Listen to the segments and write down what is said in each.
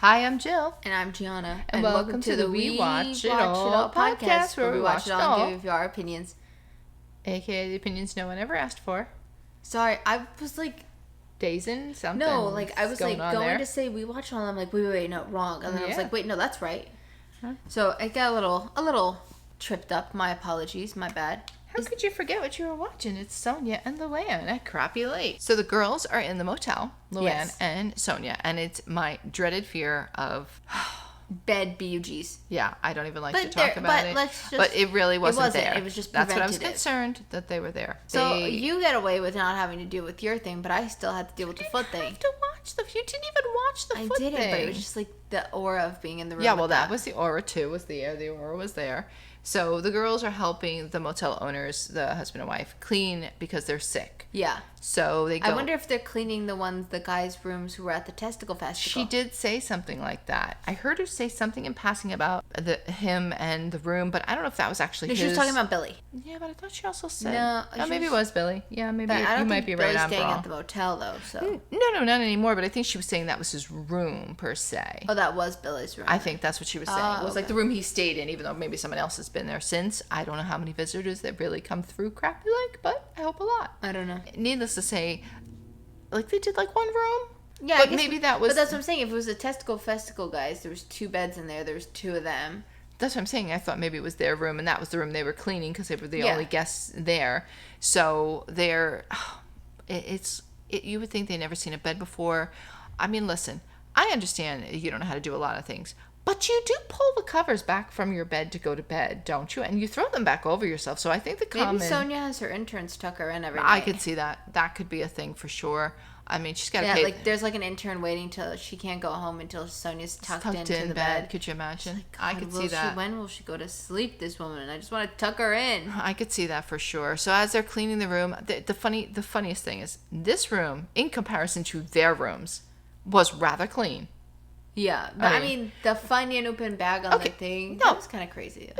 Hi, I'm Jill. And I'm Gianna. And welcome to the We Watch It All podcast, where we watch it all and give you our opinions. AKA the opinions no one ever asked for. Sorry, I was like... Dazing? Something. No, like, I was going to say We Watch It All. I'm like, wait, no, wrong. And then I was like, wait, no, that's right. Huh? So I got a little tripped up. My apologies. My bad. How could you forget what you were watching? It's Sonja and Luann at Crappie Lake. So the girls are in the motel, Luann and Sonja, and it's my dreaded fear of... bed BUGs. Yeah, I don't even like to talk about it. But it really wasn't there. It was just That's what I was preventative. concerned that they were there. So you get away with not having to deal with your thing, but I still had to deal with the foot thing. You didn't even watch the foot thing. I didn't, but it was just like the aura of being in the room. Yeah, well, that was the aura too. Was the air? The aura was there. So the girls are helping the motel owners, the husband and wife, clean because they're sick. Yeah. So they go. I wonder if they're cleaning the guys' rooms who were at the testicle festival. She did say something like that. I heard her say something in passing about him and the room, but I don't know if that was actually his. She was talking about Billy. Yeah, but I thought she also said. No, maybe it was Billy. Yeah, maybe you might be right. Billy's I'm staying wrong. at the motel though, so. No, not anymore. But I think she was saying that was his room per se. Oh, that was Billy's room. I think that's what she was saying. It was like the room he stayed in, even though maybe someone else has been there since. I don't know how many visitors that really come through Crappie Lake, but I hope a lot. I don't know. Needless to say, like they did like one room. Yeah, but maybe that was. But that's what I'm saying. If it was a testicle festival, guys, there was 2 beds in there. There was 2 of them. That's what I'm saying. I thought maybe it was their room, and that was the room they were cleaning because they were the only guests there. So they're, you would think they'd never seen a bed before. I mean, listen, I understand you don't know how to do a lot of things. But you do pull the covers back from your bed to go to bed, don't you? And you throw them back over yourself. So I think Maybe Sonja has her interns tuck her in every night. I could see that. That could be a thing for sure. I mean, she's got to pay. Like there's like an intern waiting till she can't go home until Sonja's tucked into the bed. Could you imagine? Like, I could see that. When will she go to sleep, this woman? I just want to tuck her in. I could see that for sure. So as they're cleaning the room, the funniest thing is this room, in comparison to their rooms, was rather clean. Yeah, but I mean the Funyun open bag on the thing, that was kind of crazy.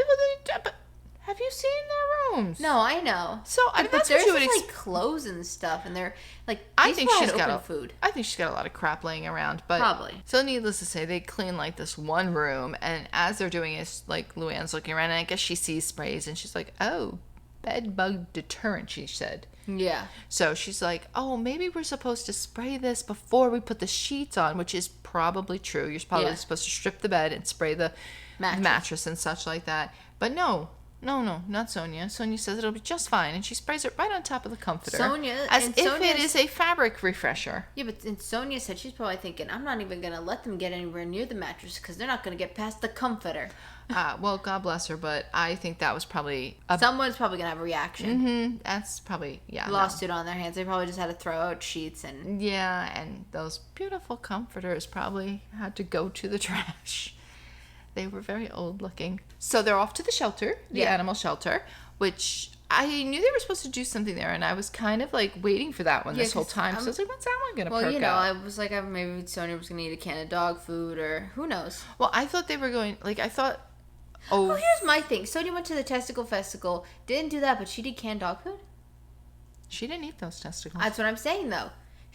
But have you seen their rooms? No, I know. So I mean, but that's there's what you would like clothes and stuff, and they're like. I think she's got food. I think she's got a lot of crap laying around, but probably. So needless to say, they clean like this one room, and as they're doing it, like Luann's looking around, and I guess she sees sprays, and she's like, "Oh, bed bug deterrent," she said. Yeah. So she's like, oh, maybe we're supposed to spray this before we put the sheets on, which is probably true. You're probably supposed to strip the bed and spray the mattress and such like that. But no, not Sonja. Sonja says it'll be just fine, and she sprays it right on top of the comforter. As if it is a fabric refresher. Yeah, but Sonja said she's probably thinking, I'm not even going to let them get anywhere near the mattress because they're not going to get past the comforter. Well, God bless her, but I think that was probably... Someone's probably going to have a reaction. Mm-hmm. That's probably, lawsuit on their hands. They probably just had to throw out sheets and... Yeah, and those beautiful comforters probably had to go to the trash. They were very old looking. So they're off to the shelter, the animal shelter, which I knew they were supposed to do something there, and I was kind of like waiting for that one this whole time. So I was like, when's that one going to perk up? I was like, maybe Sonja was going to eat a can of dog food, or who knows. Well, I thought they were going, Oh, here's my thing. Sonja went to the testicle festival, didn't do that, but she did canned dog food? She didn't eat those testicles. That's what I'm saying, though.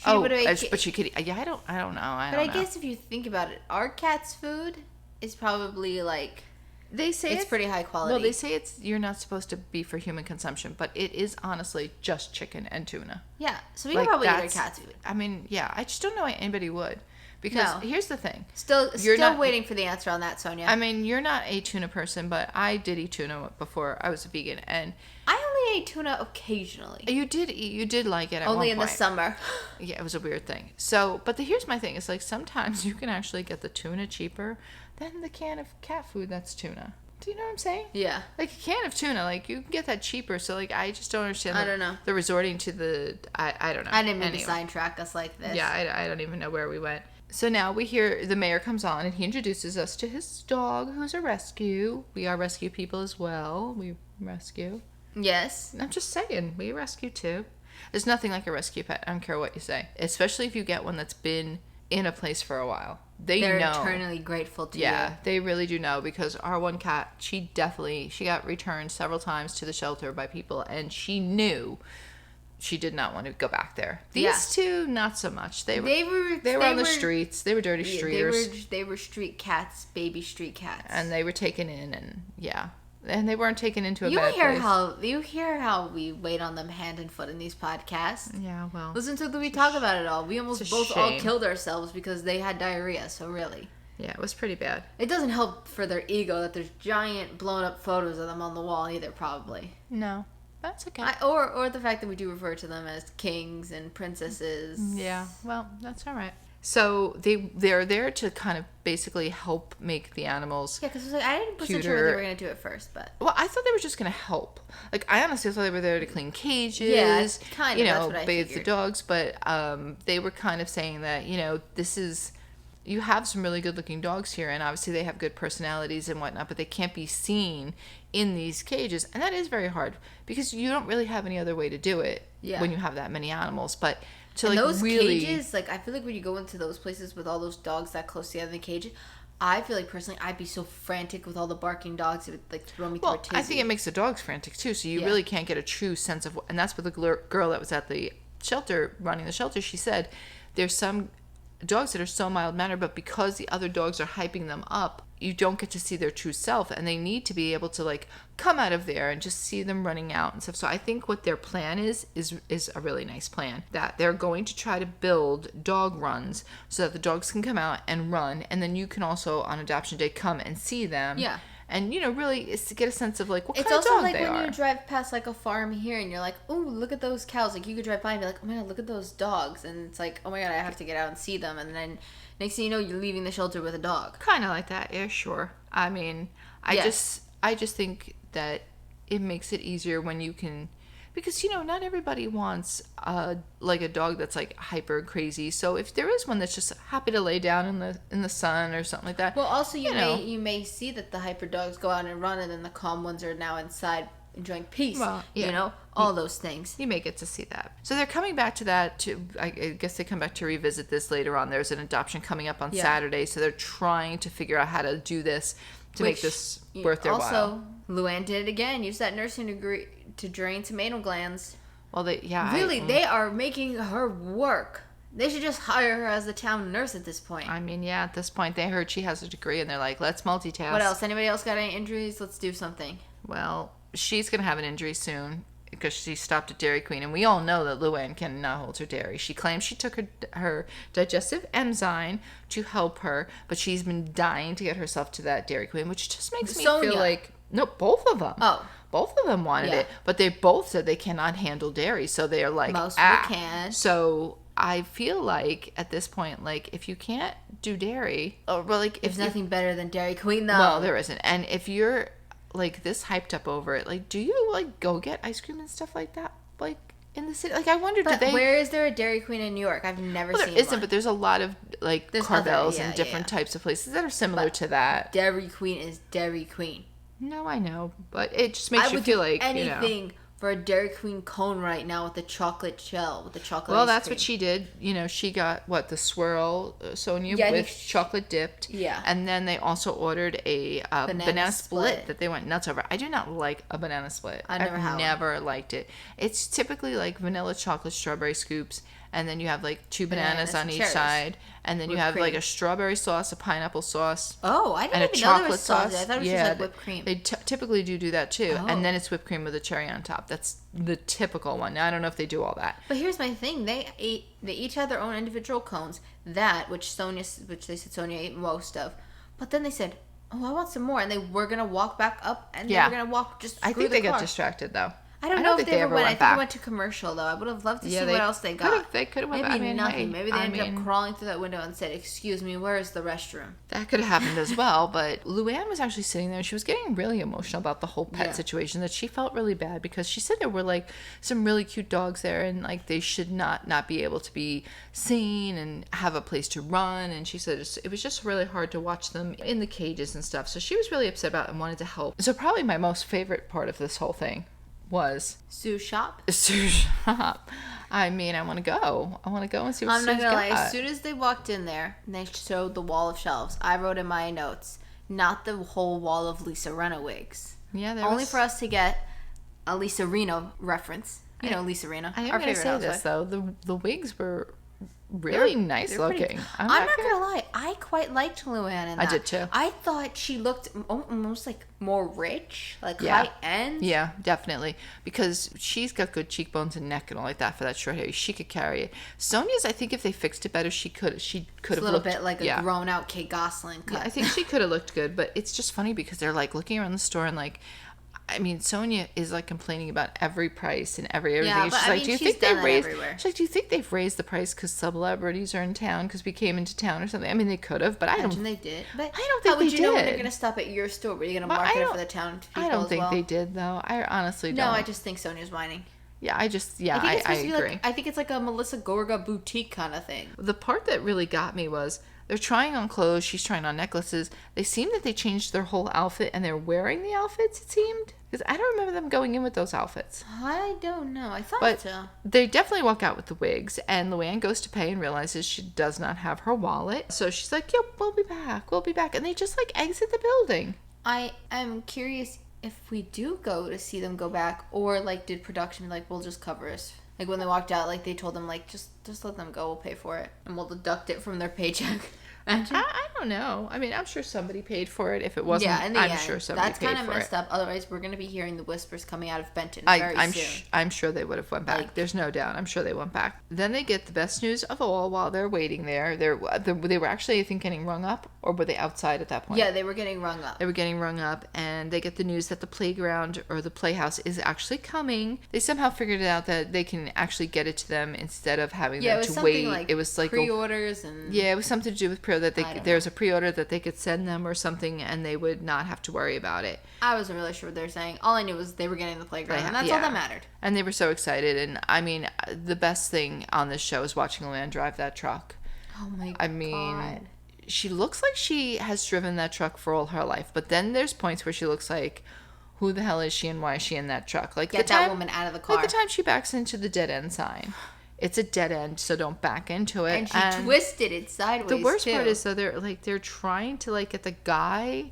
But she could. I don't know. I guess if you think about it, our cat's food is probably like they say it's pretty high quality. Well, they say you're not supposed to be for human consumption, but it is honestly just chicken and tuna. Yeah, so we could probably eat our cat's food. I mean, yeah, I just don't know why anybody would. Because here's the thing. Still waiting for the answer on that, Sonja. I mean, you're not a tuna person, but I did eat tuna before I was a vegan, and I only ate tuna occasionally. You did like it at only one point. In the summer. Yeah, it was a weird thing. So, but here's my thing. It's like sometimes you can actually get the tuna cheaper than the can of cat food that's tuna. Do you know what I'm saying? Yeah. Like a can of tuna, like you can get that cheaper. So like I just don't understand. I don't know. The resorting to the I don't know. I didn't mean to sidetrack us like this. Yeah, I don't even know where we went. So now we hear the mayor comes on and he introduces us to his dog, who's a rescue. We are rescue people as well. We rescue. Yes. I'm just saying, we rescue too. There's nothing like a rescue pet. I don't care what you say. Especially if you get one that's been in a place for a while. They're know. Eternally grateful to you. Yeah, they really do know, because our one cat, she got returned several times to the shelter by people, and she knew she did not want to go back there. These two, not so much. They were on the streets. They were dirty streeters. They were street cats, baby street cats. And they were taken in, and they weren't taken into a bad place. You hear how we wait on them hand and foot in these podcasts. Yeah, well. Listen to we talk about it all. We almost both all killed ourselves because they had diarrhea, so really. Yeah, it was pretty bad. It doesn't help for their ego that there's giant blown up photos of them on the wall either, probably. No, that's okay. Or the fact that we do refer to them as kings and princesses. Yeah, well, that's all right. So they're there to kind of basically help make the animals. Yeah, because I wasn't sure whether they were going to do it first, but. Well, I thought they were just going to help. Like, I honestly thought they were there to clean cages. Yeah, kind of. That's what I bathe figured. the dogs, but they were kind of saying that this is. You have some really good-looking dogs here, and obviously they have good personalities and whatnot, but they can't be seen in these cages, and that is very hard because you don't really have any other way to do it when you have that many animals. But to and like those really, cages, like I feel like when you go into those places with all those dogs that close together in the cage, I feel like personally I'd be so frantic with all the barking dogs, it would like throw me through a tizzy. I think it makes the dogs frantic too, so you really can't get a true sense of. And that's what the girl that was at the shelter running the shelter. She said, "There's some." Dogs that are so mild-mannered, but because the other dogs are hyping them up, you don't get to see their true self, and they need to be able to like come out of there and just see them running out and stuff. So I think what their plan is a really nice plan, that they're going to try to build dog runs so that the dogs can come out and run, and then you can also on adoption day come and see them. Yeah. And, really get a sense of, like, what kind of dog they are. It's also like when you drive past, like, a farm here and you're like, oh, look at those cows. Like, you could drive by and be like, oh, my God, look at those dogs. And it's like, oh, my God, I have to get out and see them. And then next thing you know, you're leaving the shelter with a dog. Kind of like that. Yeah, sure. I mean, I just think that it makes it easier when you can... Because, not everybody wants, like, a dog that's, like, hyper crazy. So if there is one that's just happy to lay down in the sun or something like that. Well, also, you may see that the hyper dogs go out and run, and then the calm ones are now inside enjoying peace. Well, yeah. All those things. You may get to see that. So they're coming back to that. I guess they come back to revisit this later on. There's an adoption coming up on Saturday. So they're trying to figure out how to do this to make this worth their while. Also, Luann did it again. Used that nursing degree to drain tomato glands. Well, they are making her work. They should just hire her as the town nurse at this point. I mean, yeah, at this point, they heard she has a degree, and they're like, let's multitask. What else? Anybody else got any injuries? Let's do something. Well, she's going to have an injury soon because she stopped at Dairy Queen, and we all know that Luann cannot hold her dairy. She claims she took her digestive enzyme to help her, but she's been dying to get herself to that Dairy Queen, which just makes me feel like... No, both of them. Oh. Both of them wanted it, but they both said they cannot handle dairy, so they're like, most of them can. So I feel like at this point, like, if you can't do dairy, or like, there's nothing better than Dairy Queen, though. Well, there isn't. And if you're like this hyped up over it, like, do you like go get ice cream and stuff like that, like in the city? Like, I wonder, where is there a Dairy Queen in New York? I've never seen there isn't, one. but there's a lot of like Carvel's and different types of places that are similar to that. Dairy Queen is Dairy Queen. No, I know, but it just makes you feel like anything for a Dairy Queen cone right now with the chocolate shell, with the chocolate. Well, that's what she did. She got the swirl, Sonja, with chocolate dipped. Yeah. And then they also ordered a banana split that they went nuts over. I do not like a banana split. I've never liked it. It's typically like vanilla chocolate strawberry scoops. And then you have like two bananas on each side. And then you have like a strawberry sauce, a pineapple sauce. Oh, I didn't even know there was sauce. I thought it was just like whipped cream. They typically do that too. Oh. And then it's whipped cream with a cherry on top. That's the typical one. Now, I don't know if they do all that. But here's my thing. They each had their own individual cones. Which they said Sonja ate most of. But then they said, oh, I want some more. And they were going to walk back up. And they were going to walk just through the car. I think they got distracted though. I don't know if they ever went. I think they went to commercial, though. I would have loved to see what else they got. They could have went back. Maybe nothing. Maybe they ended up crawling through that window and said, excuse me, where is the restroom? That could have happened as well. But Luann was actually sitting there. And she was getting really emotional about the whole pet situation, that she felt really bad because she said there were like some really cute dogs there and like they should not be able to be seen and have a place to run. And she said it was just really hard to watch them in the cages and stuff. So she was really upset about it and wanted to help. So probably my most favorite part of this whole thing was Sue Shop. Sue Shop. I mean, I want to go. I want to go and see what Sue's got. I'm not gonna lie. As soon as they walked in there and they showed the wall of shelves, I wrote in my notes, not the whole wall of Lisa Rinna wigs. Yeah, only for us to get a Lisa Rinna reference. Lisa Rinna. I am going to say this, though. The wigs were really nice looking. I'm not gonna lie, I quite liked Luann in that. I did too. I thought she looked almost like more rich, like high end. Yeah, definitely, because she's got good cheekbones and neck and all like that for that short hair. She could carry it. Sonja's, I think if they fixed it better, she could have a little bit like a grown out Kate Gosselin cut. Yeah, I think she could have looked good, but it's just funny because they're like looking around the store and like, I mean, Sonja is like complaining about every price and everything. Yeah, but she's like, do you think they've raised? Everywhere. She's like, do you think they've raised the price because celebrities are in town because we came into town or something? I mean, they could have, but I don't. They did, but I don't think how would you know when they're going to stop at your store? Were you going to market it for the town people I don't as think well? they did, though. I honestly don't. No, I just think Sonja's whining. Yeah, I agree. I think it's like a Melissa Gorga boutique kind of thing. The part that really got me was they're trying on clothes. She's trying on necklaces. They seem that they changed their whole outfit and they're wearing the outfits, it seemed. Because I don't remember them going in with those outfits. I don't know. I thought so. They definitely walk out with the wigs. And Luann goes to pay and realizes she does not have her wallet. So she's like, yep, we'll be back. We'll be back. And they just like exit the building. I am curious if we do go to see them go back, or like did production like, we'll just cover us. Like when they walked out, like they told them like, just let them go. We'll pay for it. And we'll deduct it from their paycheck. I don't know. I mean, I'm sure somebody paid for it. If it wasn't, in the end, sure somebody paid for it. That's kind of messed up. Otherwise, we're going to be hearing the whispers coming out of Benton very soon. I'm sure they would have went back. There's no doubt. I'm sure they went back. Then they get the best news of all while they're waiting there. They were actually, I think, getting rung up, or were they outside at that point? Yeah, they were getting rung up. They were getting rung up, and they get the news that the playground or the playhouse is actually coming. They somehow figured it out that they can actually get it to them instead of having them to wait. Like it was like pre-orders it was something to do with there's a pre-order that they could send them or something, and they would not have to worry about it. I wasn't really sure what they were saying. All I knew was they were getting the playground, and that's all that mattered. And they were so excited. And I mean, the best thing on this show is watching Luann drive that truck. Oh my God. I mean, she looks like she has driven that truck for all her life, but then there's points where she looks like, who the hell is she and why is she in that truck? Like, get that woman out of the car. Like the time she backs into the dead end sign. It's a dead end, so don't back into it. And she twisted it sideways. The worst part is, though, they're trying to like get the guy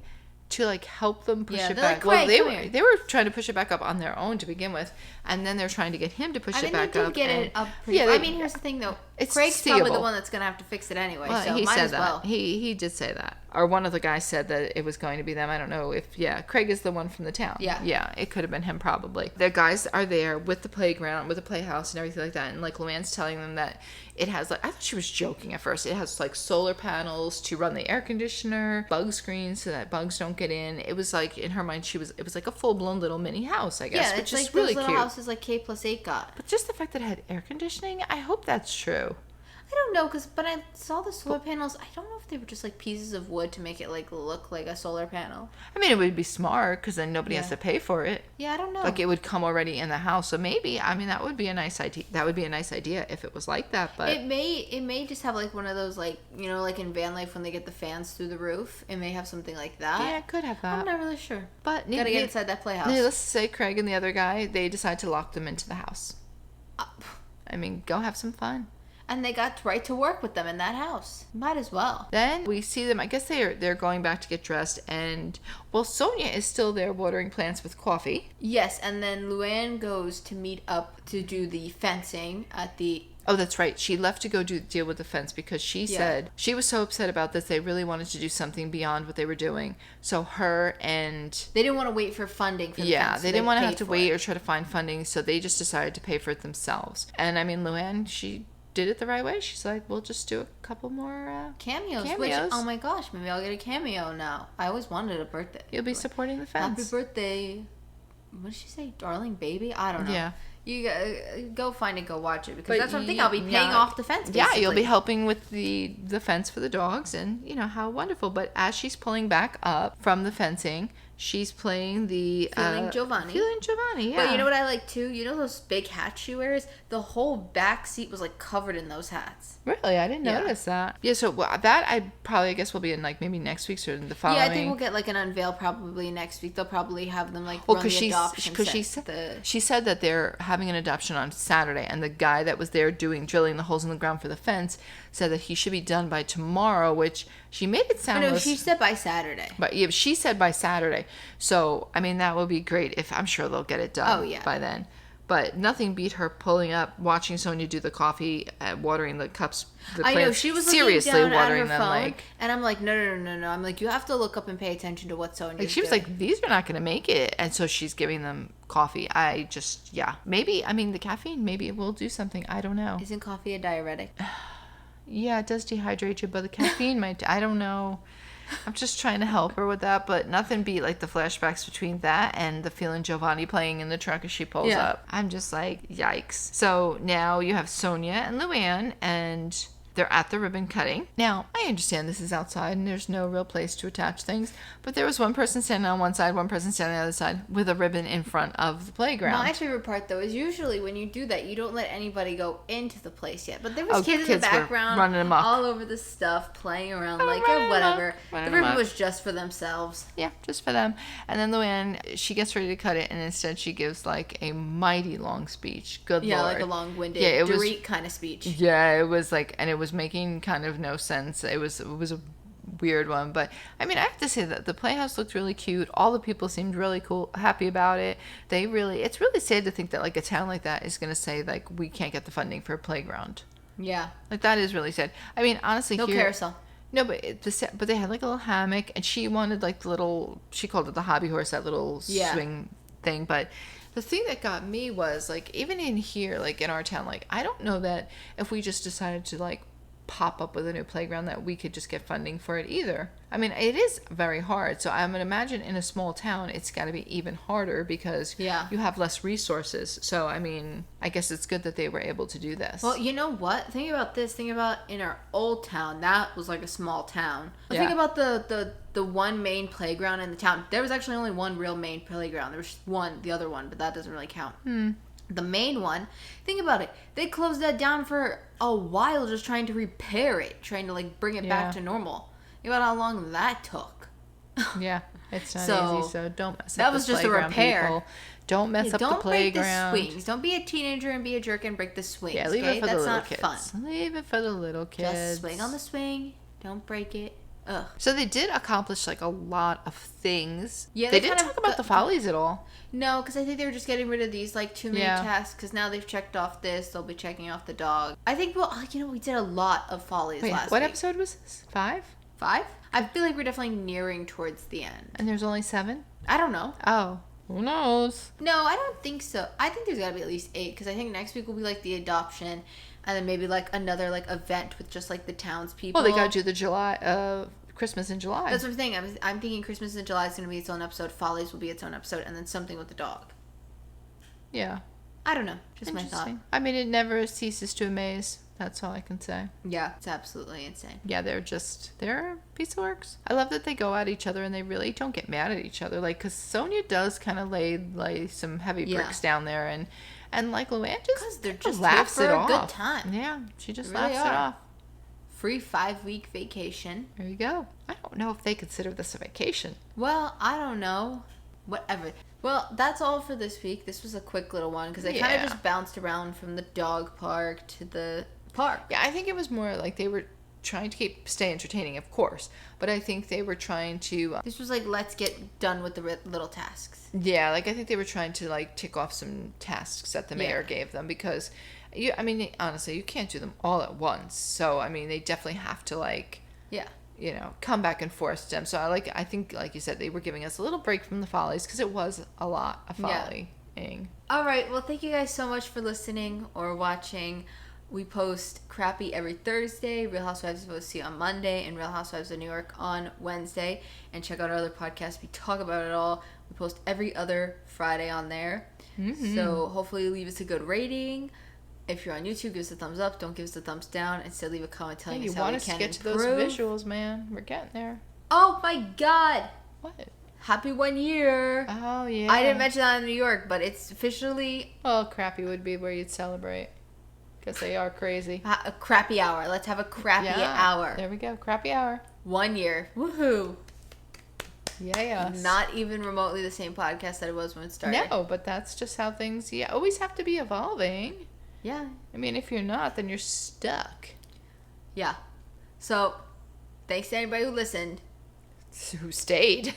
to like help them push it back. Like, they were trying to push it back up on their own to begin with, and then they're trying to get him to push it back up. They did get it up. I mean, here's the thing, though. Craig's probably the one that's gonna have to fix it anyway. So he might said as that. Well. He did say that, or one of the guys said that it was going to be them. I don't know if Craig is the one from the town. Yeah, it could have been him probably. The guys are there with the playground, with the playhouse, and everything like that, and like Luann's telling them that it has like, I thought she was joking at first. It has like solar panels to run the air conditioner, bug screens so that bugs don't get in. It was like in her mind it was like a full blown little mini house, I guess, which is really cute. Those little houses like K+8 got. But just the fact that it had air conditioning, I hope that's true. I don't know, but I saw the solar panels. I don't know if they were just like pieces of wood to make it like look like a solar panel. I mean, it would be smart because then nobody has to pay for it. Yeah, I don't know. Like it would come already in the house, so maybe. I mean, that would be a nice idea. That would be a nice idea if it was like that. But it may just have like one of those like like in van life when they get the fans through the roof. It may have something like that. Yeah, it could have that. I'm not really sure. But gotta get inside that playhouse. Let's say Craig and the other guy, they decide to lock them into the house. I mean, go have some fun. And they got right to work with them in that house. Might as well. Then we see them. I guess they're going back to get dressed, and Sonja is still there watering plants with coffee. Yes, and then Luann goes to meet up to do the fencing at the. Oh, that's right. She left to go deal with the fence because she said she was so upset about this. They really wanted to do something beyond what they were doing. So her and they didn't want to wait for funding for the fence. Yeah, they didn't want to have to wait or try to find funding, so they just decided to pay for it themselves. And I mean, Luann, she did it the right way. She's like, we'll just do a couple more cameos. Which, oh my gosh, maybe I'll get a cameo now. I always wanted a birthday. You'll be supporting the fence. Happy birthday. What did she say? Darling baby? I don't know. Yeah. You go find it, go watch it, because that's one thing I'll be paying off the fence, basically. Yeah, you'll be helping with the fence for the dogs, and how wonderful. But as she's pulling back up from the fencing, she's playing the Feeling Giovanni. Yeah. But you know what I like too? You know those big hats she wears? The whole back seat was like covered in those hats. Really? I didn't notice that. Yeah, so that I guess will be in like maybe next week's or the following. Yeah, I think we'll get like an unveil probably next week. They'll probably have them like run the adoption. Because she said that they're having an adoption on Saturday, and the guy that was there drilling the holes in the ground for the fence said that he should be done by tomorrow, which she made it sound. No, she said by Saturday. But yeah, she said by Saturday. So I mean, that would be great. I'm sure they'll get it done by then. But nothing beat her pulling up, watching Sonja do the coffee, watering the cups. I know, she was seriously down watering at her phone, like, and I'm like, no. I'm like, you have to look up and pay attention to what Sonja's she was doing. like, these are not going to make it. And so she's giving them coffee. Maybe, I mean, the caffeine, maybe it will do something. I don't know. Isn't coffee a diuretic? Yeah, it does dehydrate you, but the caffeine might, I don't know. I'm just trying to help her with that, but nothing beat like the flashbacks between that and the feeling Giovanni playing in the truck as she pulls up. I'm just like, yikes. So now you have Sonja and Luann, and they're at the ribbon cutting. Now, I understand this is outside and there's no real place to attach things, but there was one person standing on one side, one person standing on the other side with a ribbon in front of the playground. My favorite part, though, is usually when you do that, you don't let anybody go into the place yet. But there was kids in the background running amok all over the stuff, playing around or whatever. The ribbon was just for themselves. Yeah, just for them. And then Luann, she gets ready to cut it, and instead she gives like a mighty long speech. Good Lord. Yeah, like a long-winded, Dorit kind of speech. Yeah, it was like, and it was making kind of no sense. It was a weird one, but I mean, I have to say that the playhouse looked really cute. All the people seemed really cool, happy about it. It's really sad to think that like a town like that is going to say like, we can't get the funding for a playground. Yeah, like that is really sad. I mean, honestly, no carousel. No, but they had like a little hammock, and she wanted like the little, she called it the hobby horse, that little swing thing. But the thing that got me was like, even in here, like in our town, like I don't know that if we just decided to like pop up with a new playground that we could just get funding for it either. I mean, it is very hard. So I would imagine in a small town, it's got to be even harder because you have less resources. So, I mean, I guess it's good that they were able to do this. Well, you know what? Think about this. Think about in our old town. That was like a small town. Think about the one main playground in the town. There was actually only one real main playground. There was the other one, but that doesn't really count. The main one, think about it. They closed that down for a while just trying to repair it, trying to like bring it back to normal. Think about how long that took. Yeah, it's not easy, so don't mess up that was just a repair. People. Don't mess up the playground. Don't break the swings. Don't be a teenager and be a jerk and break the swings. Yeah, leave it for the little kids. That's not fun. Leave it for the little kids. Just swing on the swing. Don't break it. Ugh. So they did accomplish like a lot of things. Yeah, they didn't talk about the follies at all. No, because I think they were just getting rid of these like too many tasks. Because now they've checked off this, they'll be checking off the dog. I think we did a lot of follies last week. What episode was this? 5? 5? I feel like we're definitely nearing towards the end. And there's only 7? I don't know. Oh, who knows? No, I don't think so. I think there's got to be at least 8 because I think next week will be like the adoption. And then maybe like another like event with just like the townspeople. Well, they got to do the July Christmas in July. That's what I'm saying. I'm thinking Christmas in July is going to be its own episode. Follies will be its own episode, and then something with the dog. Yeah. I don't know. Just my thought. I mean, it never ceases to amaze. That's all I can say. Yeah, it's absolutely insane. Yeah, they're a piece of works. I love that they go at each other and they really don't get mad at each other. Like, because Sonja does kind of lay some heavy bricks down there, and like Luann just laughs it off. A good time. Yeah, she just laughs it off. Free 5-week vacation. There you go. I don't know if they consider this a vacation. Well, I don't know. Whatever. Well, that's all for this week. This was a quick little one because they kind of just bounced around from the dog park to the park. Yeah, I think it was more like they were trying to stay entertaining, of course, but I think they were trying to... this was like, let's get done with the little tasks. Yeah, like I think they were trying to like tick off some tasks that the mayor gave them because... honestly, you can't do them all at once. So, I mean, they definitely have to, like, come back and forth them. So, I think, like you said, they were giving us a little break from the follies because it was a lot of follying. All right. Well, thank you guys so much for listening or watching. We post Crappie every Thursday, Real Housewives of OC on Monday, and Real Housewives of New York on Wednesday. And check out our other podcasts. We talk about it all. We post every other Friday on there. Mm-hmm. So, hopefully, leave us a good rating. If you're on YouTube, give us a thumbs up. Don't give us a thumbs down. Instead, leave a comment telling us how we can improve. You want us to get to those visuals, man. We're getting there. Oh, my God. What? Happy 1 year. Oh, yeah. I didn't mention that in New York, but it's officially... Well, Crappie would be where you'd celebrate. Because they are crazy. A crappy hour. Let's have a crappy hour. There we go. Crappy hour. 1 year. Woohoo. Yeah. Not even remotely the same podcast that it was when it started. No, but that's just how things always have to be evolving. Yeah. I mean, if you're not, then you're stuck. Yeah. So, thanks to anybody who listened. Who stayed.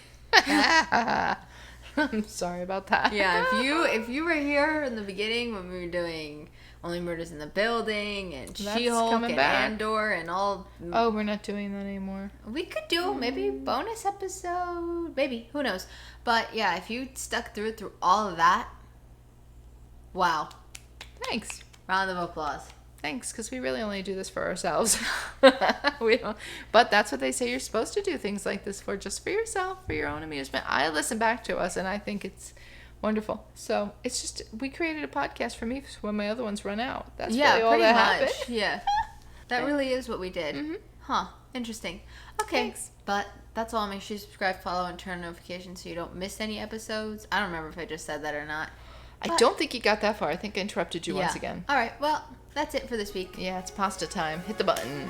I'm sorry about that. Yeah, if you were here in the beginning when we were doing Only Murders in the Building and She-Hulk and Andor and all... Oh, we're not doing that anymore. We could do maybe bonus episode. Maybe. Who knows? But yeah, if you stuck through all of that, wow. Thanks. Round of applause. Thanks, because we really only do this for ourselves. We don't, but that's what they say you're supposed to do things like this for, just for yourself, for your own amusement. I listen back to us, and I think it's wonderful. So it's just, we created a podcast for me when my other ones run out. That's really all that happened. Yeah, that really is what we did. Mm-hmm. Huh. Interesting. Okay. Thanks. But that's all. Make sure you subscribe, follow, and turn notifications so you don't miss any episodes. I don't remember if I just said that or not. I don't think you got that far. I think I interrupted you once again. All right. Well, that's it for this week. Yeah, it's pasta time. Hit the button.